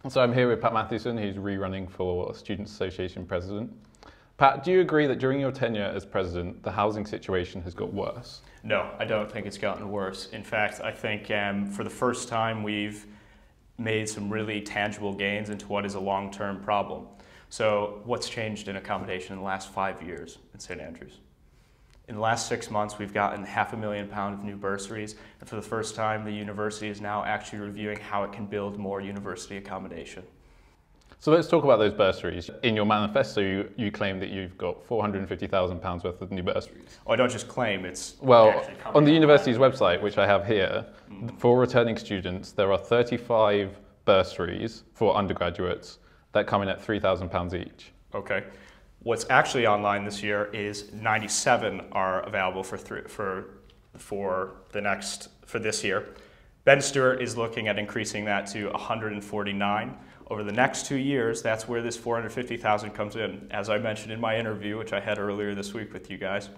So I'm here with Pat Mathewson, who's rerunning for Students' Association President. Pat, do you agree that during your tenure as President, the housing situation has got worse? No, I don't think it's gotten worse. In fact, I think for the first time we've made some really tangible gains into what is a long-term problem. So what's changed in accommodation in the last 5 years in St. Andrews? In the last 6 months, we've gotten £500,000 of new bursaries, and for the first time, the university is now actually reviewing how it can build more university accommodation. So let's talk about those bursaries. In your manifesto, you claim that you've got £450,000 worth of new bursaries. Oh, I don't just claim, it's well, on the university's website, which I have here, for returning students, there are 35 bursaries for undergraduates that come in at £3,000 each. Okay. What's actually online this year is 97 are available for this year. Ben Stewart is looking at increasing that to 149. Over the next 2 years, that's where this 450,000 comes in. As I mentioned in my interview, which I had earlier this week with you guys,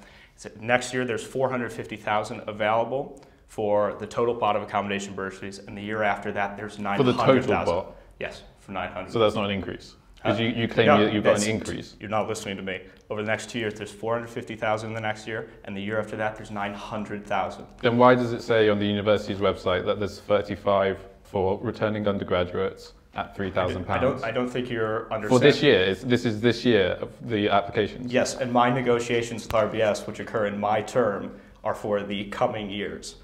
next year there's 450,000 available for the total pot of accommodation bursaries, and the year after that there's 900,000. For the total pot? Yes, for 900. So that's not an increase? Because you claim you've got an increase. You're not listening to me. Over the next 2 years, there's 450,000 in the next year, and the year after that, there's 900,000. Then why does it say on the university's website that there's 35 for returning undergraduates at £3,000? I don't think you're understanding. For this year, this is this year of the applications? Yes, and my negotiations with RBS, which occur in my term, are for the coming years.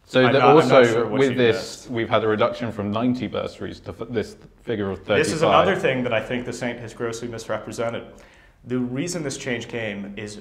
So sure with this, we've had a reduction from 90 bursaries to this figure of 35. This is another thing that I think the Saint has grossly misrepresented. The reason this change came is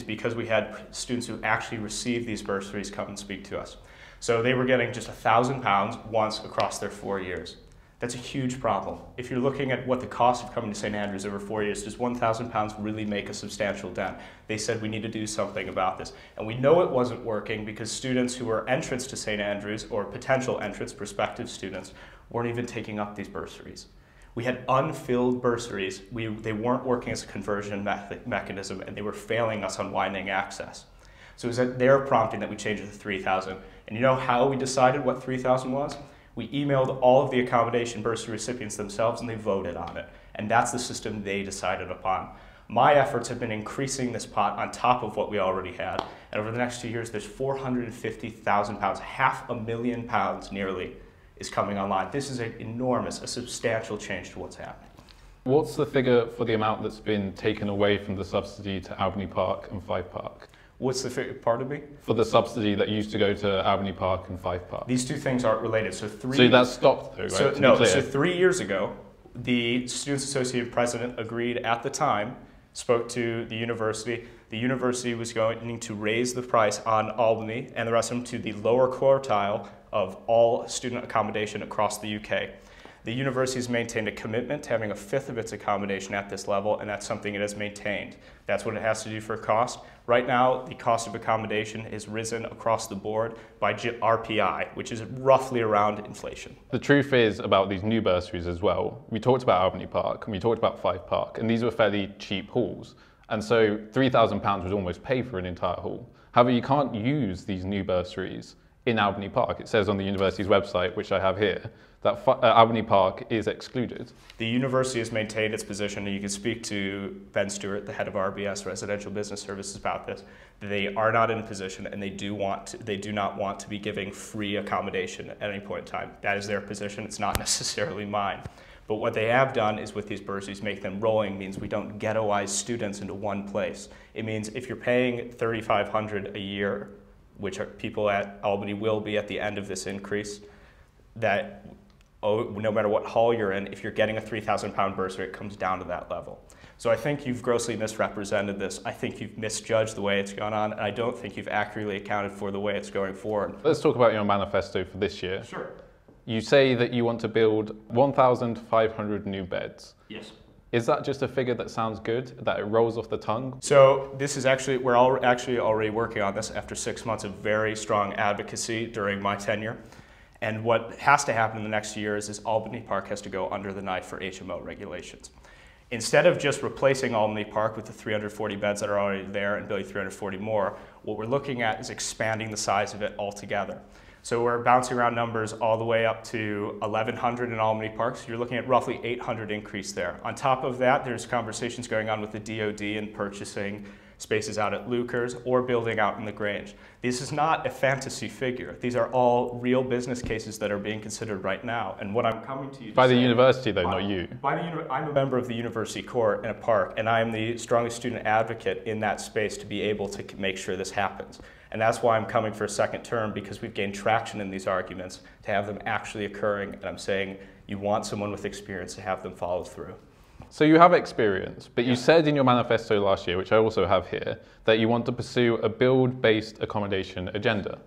because we had students who actually received these bursaries come and speak to us. So they were getting just £1,000 once across their 4 years. That's a huge problem. If you're looking at what the cost of coming to St. Andrews over 4 years, does £1,000 really make a substantial dent? They said we need to do something about this. And we know it wasn't working because students who were entrants to St. Andrews, or potential entrants, prospective students, weren't even taking up these bursaries. We had unfilled bursaries. They weren't working as a conversion mechanism, and they were failing us on widening access. So it was at their prompting that we changed it to 3,000. And you know how we decided what 3,000 was? We emailed all of the accommodation bursary recipients themselves, and they voted on it. And that's the system they decided upon. My efforts have been increasing this pot on top of what we already had. And over the next 2 years, there's £450,000, £500,000 nearly, is coming online. This is an enormous, a substantial change to what's happening. What's the figure for the amount that's been taken away from the subsidy to Albany Park and Fife Park? What's the figure, pardon me? For the subsidy that used to go to Albany Park and Fife Park. These two things aren't related. So that's stopped though, right? So 3 years ago, the Students Association president agreed at the time, spoke to the university. The university was going to raise the price on Albany and the rest of them to the lower quartile of all student accommodation across the UK. The university has maintained a commitment to having a fifth of its accommodation at this level, and that's something it has maintained. That's what it has to do for cost. Right now, the cost of accommodation has risen across the board by RPI, which is roughly around inflation. The truth is about these new bursaries as well. We talked about Albany Park and we talked about Fife Park, and these were fairly cheap halls. And so £3,000 would almost pay for an entire hall. However, you can't use these new bursaries in Albany Park. It says on the university's website, which I have here, that Albany Park is excluded. The university has maintained its position, and you can speak to Ben Stewart, the head of RBS, Residential Business Services, about this. They are not in a position, and they do not want to be giving free accommodation at any point in time. That is their position. It's not necessarily mine. But what they have done is with these bursaries, make them rolling, means we don't ghettoize students into one place. It means if you're paying $3,500 a year, which people at Albany will be at the end of this increase, that no matter what hall you're in, if you're getting a £3,000 bursary, it comes down to that level. So I think you've grossly misrepresented this. I think you've misjudged the way it's gone on, and I don't think you've accurately accounted for the way it's going forward. Let's talk about your manifesto for this year. Sure. You say that you want to build 1,500 new beds. Yes. Is that just a figure that sounds good, that it rolls off the tongue? So this is actually, we're actually already working on this after 6 months of very strong advocacy during my tenure. And what has to happen in the next few years is Albany Park has to go under the knife for HMO regulations. Instead of just replacing Albany Park with the 340 beds that are already there and building 340 more, what we're looking at is expanding the size of it altogether. So we're bouncing around numbers all the way up to 1,100 in Albany Park. So you're looking at roughly 800 increase there. On top of that, there's conversations going on with the DoD and purchasing spaces out at Lucas or building out in the Grange. This is not a fantasy figure. These are all real business cases that are being considered right now. And what I'm coming to you to By the say, university, though, not you. I'm a member of the university court in a park, and I am the strongest student advocate in that space to be able to make sure this happens. And that's why I'm coming for a second term, because we've gained traction in these arguments to have them actually occurring. And I'm saying you want someone with experience to have them follow through. So you have experience, but you said in your manifesto last year, which I also have here, that you want to pursue a build-based accommodation agenda.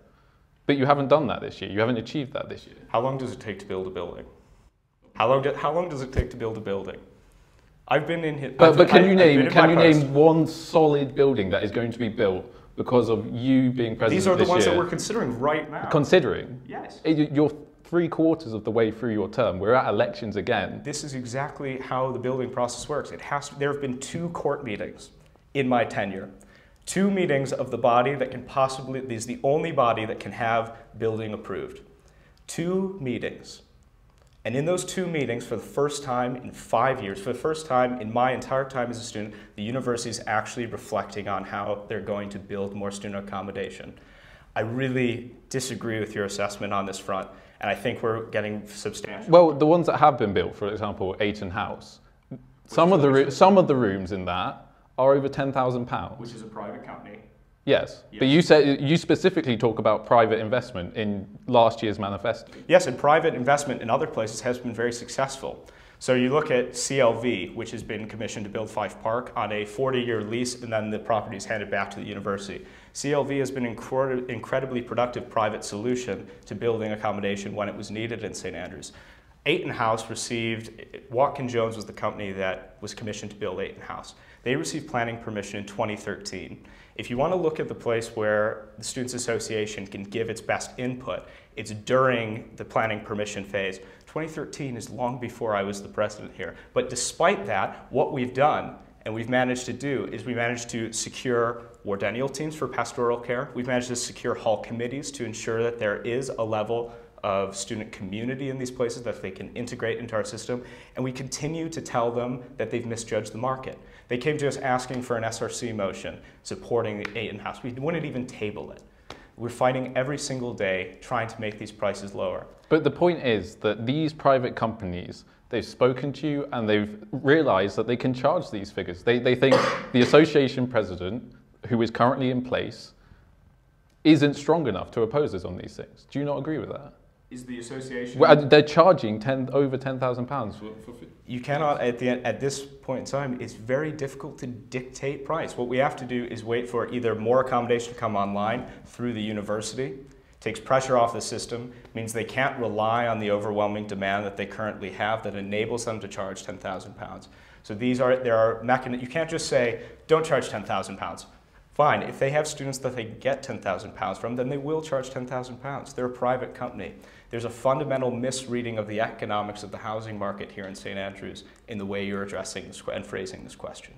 But you haven't done that this year. You haven't achieved that this year. How long does it take to build a building? How long does it take to build a building? I've been in here. But can you name one solid building that is going to be built because of you being president this year? These are the ones that we're considering right now. Considering? Yes. You're 3/4 of the way through your term. We're at elections again. This is exactly how the building process works. There have been 2 court meetings in my tenure. 2 meetings of the body that can possibly, this is the only body that can have building approved. 2 meetings. And in those 2 meetings, for the first time in 5 years, for the first time in my entire time as a student, the university is actually reflecting on how they're going to build more student accommodation. I really disagree with your assessment on this front, and I think we're getting substantial. Well, the ones that have been built, for example, Ayton House, some of the rooms in that are over £10,000. Which is a private company. Yes, yes. But you specifically talk about private investment in last year's manifesto. Yes, and private investment in other places has been very successful. So you look at CLV, which has been commissioned to build Fife Park on a 40-year lease, and then the property is handed back to the university. CLV has been an incredibly productive private solution to building accommodation when it was needed in St. Andrews. Ayton House received, Watkin Jones was the company that was commissioned to build Ayton House. They received planning permission in 2013. If you want to look at the place where the Students Association can give its best input, it's during the planning permission phase. 2013 is long before I was the president here. But despite that, what we've done and we've managed to do is we managed to secure wardennial teams for pastoral care. We've managed to secure hall committees to ensure that there is a level of student community in these places that they can integrate into our system, and we continue to tell them that they've misjudged the market. They came to us asking for an SRC motion supporting the Ayton House. We wouldn't even table it. We're fighting every single day trying to make these prices lower. But the point is that these private companies, they've spoken to you and they've realized that they can charge these figures. They think the association president, who is currently in place, isn't strong enough to oppose us on these things. Do you not agree with that? Is the association... Well, they're charging over £10,000 for You cannot, at this point in time, it's very difficult to dictate price. What we have to do is wait for either more accommodation to come online through the university, takes pressure off the system, means they can't rely on the overwhelming demand that they currently have that enables them to charge £10,000. So there are mechanisms. You can't just say, don't charge £10,000. Fine, if they have students that they get £10,000 from, then they will charge £10,000. They're a private company. There's a fundamental misreading of the economics of the housing market here in St. Andrews in the way you're addressing this and phrasing this question.